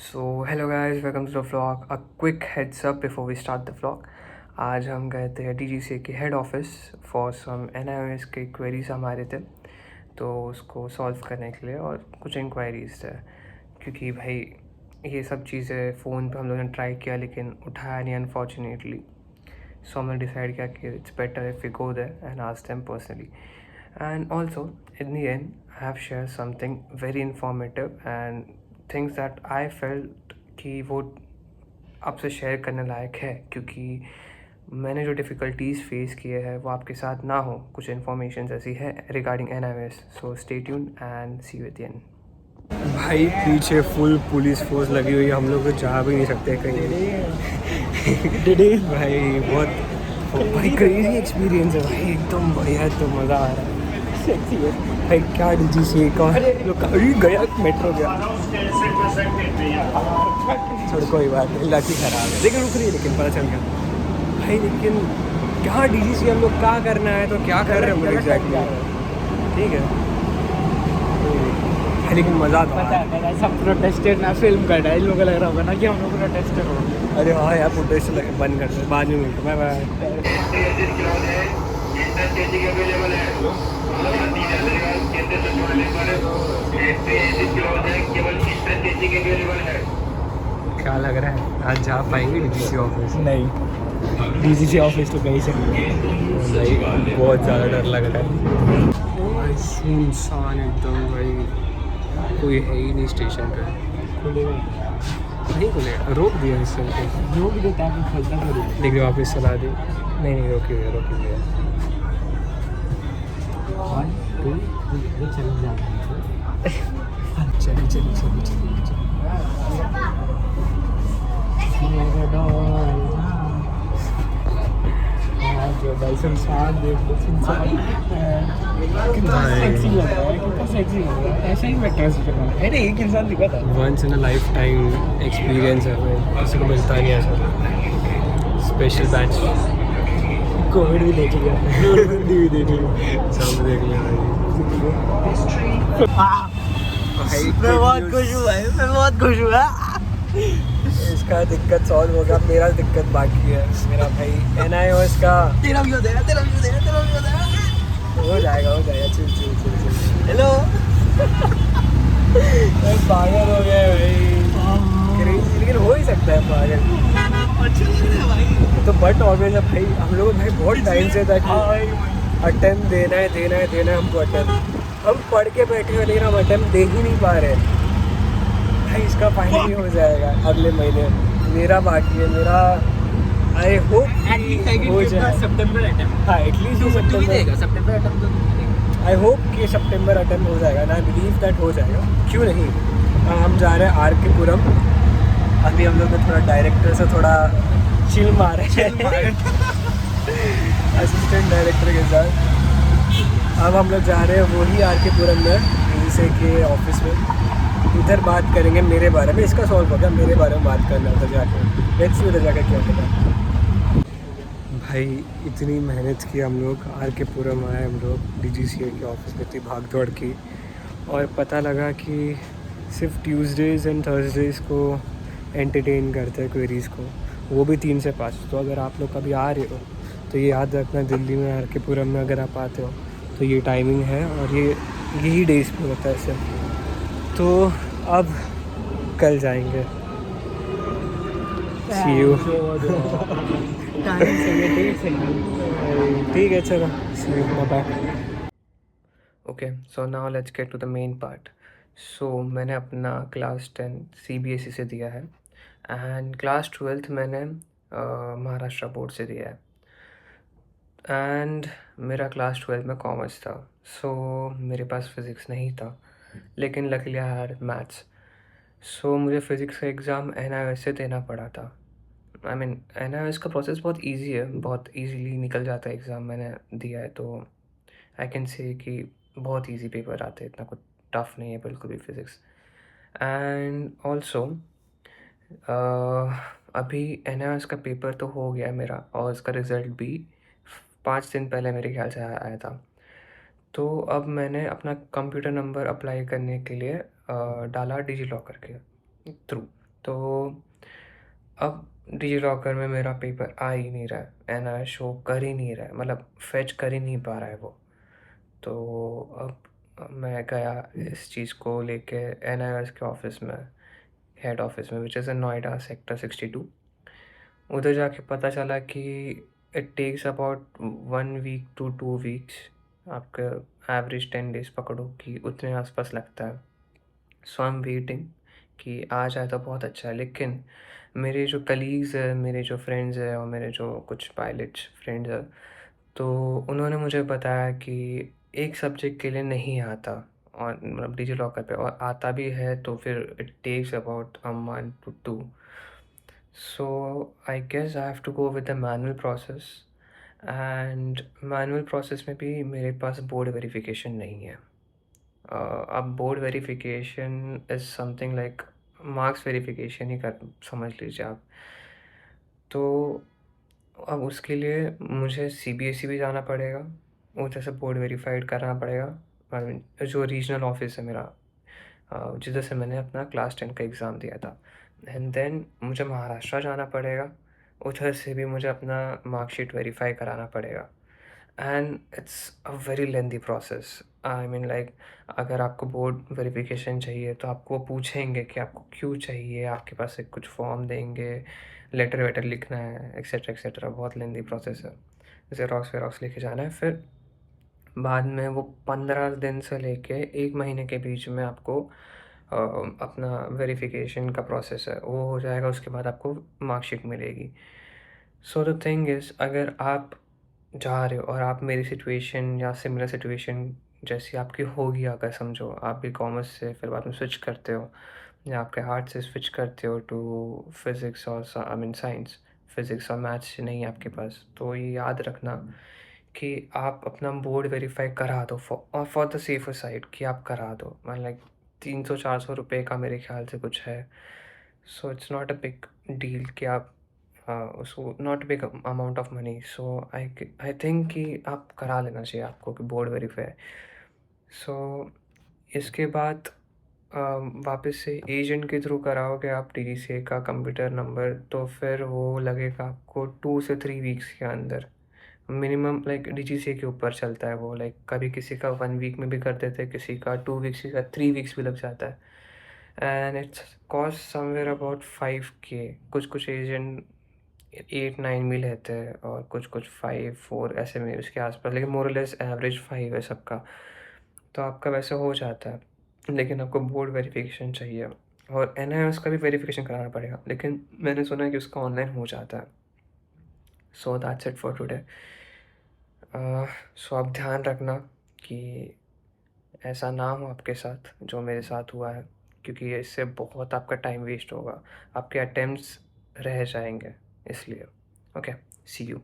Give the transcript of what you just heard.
So hello guys, welcome to the vlog. A quick heads up before we start the vlog. आज हम गए थे DGCA के head office for some NIOS के queries हमारे थे, तो उसको सॉल्व करने के लिए और कुछ इंक्वायरीज थे, क्योंकि भाई ये सब चीज़ें फ़ोन पे हम लोगों ने ट्राई किया लेकिन उठाया नहीं अनफॉर्चुनेटली। सो हमने डिसाइड किया कि it's better if we go there and ask them personally. And also, in the end, I have shared something very informative and things that I felt कि वो आपसे शेयर करने लायक है, क्योंकि मैंने जो डिफ़िकल्टीज़ फेस किए हैं वो आपके साथ ना हो। कुछ इन्फॉर्मेशन ऐसी है regarding NIOS, so stay tune and see you at the end. भाई पीछे फुल पुलिस फोर्स लगी हुई है, हम लोग तो जा भी नहीं सकते कहीं। डिडी भाई बहुत भाई क्रेजी एक्सपीरियंस है भाई, एकदम बढ़िया, तो मज़ा आ रहा है भाई। क्या डीजीसीए का लोग अभी गया मेट्रो गया, छोड़ कोई बात नहीं, लकी खराब है लेकिन रुक रही है, लेकिन पता चल गया भाई। लेकिन क्या डीजीसीए हम लोग क्या करना है, तो क्या कर रहे हैं हम लोग एग्जैक्टली, ठीक है भाई, लेकिन मज़ा आता है। सब प्रोटेस्टेड ना फिल्म कर रहा है, इन लोगों को लग रहा होगा ना कि हम लोग प्रोटेस्टेड हो गए। अरे हाँ यार, प्रोटेस्ट बंद कर दे, बाद में मिलते हैं। क्या लग रहा है आज जा पाएंगे डीजीसी ऑफिस? नहीं, डीजीसी ऑफिस तो कहीं से भाई बहुत ज़्यादा डर लग रहा है भाई, सुनसान एकदम भाई, कोई है ही नहीं स्टेशन पे। नहीं खुलेगा, रोक दिया इस समय पे, रोक देता है, खोलता तो नहीं। लेकिन वापस चला दी। नहीं रोकी हुई है। 1 2 3 चल जाते हैं। चली जो भाई सुनसान देख लो, सुनसान कितना सेक्सी लग रहा है, कितना सेक्सी लग रहा है। ऐसा ही मैं ट्रस्ट कर रहा हूँ। अरे एक इंसान दिखा था, once in a life time experience है भाई, किसी को मिलता नहीं ऐसा। स्पेशल बैच, कोविड भी देख लिया, नोटबंदी भी देख लिया, सब देख लिया भाई। मैं बहुत खुश हूँ भाई, मैं बहुत खुश हूँ। इसका दिक्कत सॉल्व होगा, मेरा दिक्कत बाकी है। मेरा भाई एनआईओएस का तेरा भी हो जाएगा, तेरा भी हो जाएगा, तेरा भी हो जाएगा। हो जाएगा। चिल। हेलो। पागल हो गया भाई, लेकिन हो ही सकता है पागल। अच्छा लग रहा है भाई। तो बट ऑलवेज अब भाई हम लोग भाई बहुत टाइम से था कि अटेम्प्ट देना है हमको अटेम्प्ट। हम पढ़ के बैठे हुए, लेकिन हम अटेम्प्ट दे ही नहीं पा रहे भाई। इसका फाइनली हो जाएगा अगले महीने, मेरा बाकी है। मेरा आई होप हो जाए सितंबर अटेम्प्ट। हाँ, at least September. September attempt. I hope कि सितंबर अटेम्प्ट हो जाएगा, ना बिलीव दैट हो जाएगा, क्यों नहीं। हम जा रहे हैं आर के पुरम। अभी हम लोग ने थोड़ा डायरेक्टर से थोड़ा चिल मारे हैं असिस्टेंट डायरेक्टर के साथ। अब हम लोग जा रहे हैं वही आर के पुरम में, डीजीसीए के ऑफिस में। उधर बात करेंगे मेरे बारे में, इसका सॉल्व होगा, मेरे बारे में बात करना था जाके। लेट्स सी उधर जाकर क्या होगा भाई। इतनी मेहनत की हम लोग, आर के पुरम आए हम लोग डीजीसीए के ऑफिस में, इतनी भाग दौड़ की, और पता लगा कि सिर्फ ट्यूसडेज़ एंड थर्सडेज़ को एंटरटेन करते हैं क्वेरीज़ को, वो भी 3 से 5। तो अगर आप लोग कभी आ रहे हो तो ये याद रखना, दिल्ली में आर के पुरम में अगर आप आते हो तो ये टाइमिंग है, और ये यही डेज पे होता है सिर्फ। तो अब कल जाएंगे। See you. ठीक है, चलो, see you, bye. Okay, so now let's get to the main part. So मैंने अपना क्लास 10 सीबीएसई से दिया है, एंड क्लास 12th मैंने महाराष्ट्र बोर्ड से दिया है। एंड मेरा क्लास 12 में कॉमर्स था, सो मेरे पास फिज़िक्स नहीं था, लेकिन लकीली आई हैड मैथ्स। सो मुझे फ़िज़िक्स का एग्ज़ाम एनआईओएस से देना पड़ा था। आई मीन एनआईओएस का प्रोसेस बहुत इजी है, बहुत इजीली निकल जाता है एग्ज़ाम। मैंने दिया है तो आई कैन से कि बहुत इजी पेपर आते हैं, इतना कुछ टफ नहीं है बिल्कुल भी फ़िज़िक्स। एंड ऑल्सो अभी एनआईओएस का पेपर तो हो गया मेरा, और उसका रिज़ल्ट भी 5 दिन पहले मेरे ख्याल से आया था। तो अब मैंने अपना कंप्यूटर नंबर अप्लाई करने के लिए डाला डिजी लॉकर के थ्रू। तो अब डिजी लॉकर में मेरा पेपर आ ही नहीं रहा है, एनआईएस शो कर ही नहीं रहा है, मतलब फेच कर ही नहीं पा रहा है वो। तो अब मैं गया इस चीज़ को लेके एनआईएस के ऑफिस में, हेड ऑफिस में, which is in Noida sector 62। उधर जाके पता चला कि it takes about 1 week to 2 weeks, आपका एवरेज 10 डेज पकड़ो कि उतने आसपास लगता है। सो आई एम वेटिंग कि आ जाए तो बहुत अच्छा है। लेकिन मेरे जो कलीग्स हैं, मेरे जो फ्रेंड्स हैं और मेरे जो कुछ पायलट्स फ्रेंड्स हैं, तो उन्होंने मुझे बताया कि एक सब्जेक्ट के लिए नहीं आता, और मतलब डिजी लॉकर पे, और आता भी है तो फिर it takes about a month to 2। So I guess I have to go with the manual process, and manual process में भी मेरे पास बोर्ड वेरिफिकेशन नहीं है। अब board verification is something like marks verification ही कर समझ लीजिए आप। तो अब उसके लिए मुझे सीबीएसई भी जाना पड़ेगा, उधर से बोर्ड वेरीफाइड कराना पड़ेगा। आई मीन जो रीजनल ऑफिस है मेरा, जिधर से मैंने अपना क्लास 10 का एग्ज़ाम दिया था। एंड देन मुझे महाराष्ट्र जाना पड़ेगा, उधर से भी मुझे अपना मार्कशीट वेरीफाई कराना पड़ेगा। And it's a very lengthy process. I mean like, अगर आपको बोर्ड वेरिफिकेशन चाहिए तो आपको वो पूछेंगे कि आपको क्यों चाहिए, आपके पास एक कुछ फॉर्म देंगे, लेटर वेटर लिखना है, एक्सेट्रा एक्सेट्रा, बहुत लेंदी प्रोसेस है। ज़ेरॉक्स वेरॉक्स लेके जाना है, फिर बाद में वो 15 दिन से लेके 1 महीने के बीच में आपको अपना वेरिफिकेशन का प्रोसेस है वो हो जाएगा, उसके बाद आपको मार्कशीट मिलेगी। सो द थिंग इज़, अगर आप जा रहे हो और आप मेरी सिचुएशन या सिमिलर सिचुएशन जैसी आपकी होगी, अगर समझो आप भी कॉमर्स से फिर बाद में स्विच करते हो, या आपके आर्ट से स्विच करते हो टू फिज़िक्स और आई मीन साइंस, फिज़िक्स और मैथ्स नहीं है आपके पास, तो ये याद रखना कि आप अपना बोर्ड वेरीफाई करा दो, फॉर द सेफर साइड, कि आप करा दो। मतलब लाइक 300-400 रुपये का मेरे ख्याल से कुछ है। So it's not a big deal कि आप उसको, not big amount of money. So I think कि आप करा लेना चाहिए आपको कि बोर्ड वेरीफाई। सो इसके बाद वापस से एजेंट के थ्रू कराओगे आप डीजीसीए का कंप्यूटर नंबर, तो फिर वो लगेगा आपको 2 से 3 वीक्स के अंदर मिनिमम। लाइक डीजीसीए के ऊपर चलता है वो, लाइक कभी किसी का 1 वीक में भी कर देते हैं, किसी का 2 वीक्स, किसी का 3 वीक्स भी लग जाता है। And it's cost somewhere about 5K। कुछ कुछ एजेंट 8-9 भी लेते हैं, और कुछ कुछ 5-4 ऐसे में उसके आसपास, लेकिन मोरलेस एवरेज 5 है सबका। तो आपका वैसे हो जाता है, लेकिन आपको बोर्ड वेरिफिकेशन चाहिए, और एनआईएस का भी वेरिफिकेशन कराना पड़ेगा, लेकिन मैंने सुना है कि उसका ऑनलाइन हो जाता है। So that's it for today. So आप ध्यान रखना कि ऐसा ना हो आपके साथ जो मेरे साथ हुआ है, क्योंकि ये इससे बहुत आपका टाइम वेस्ट होगा, आपके अटेम्प्ट्स रह जाएंगे इसलिए। Okay, see you.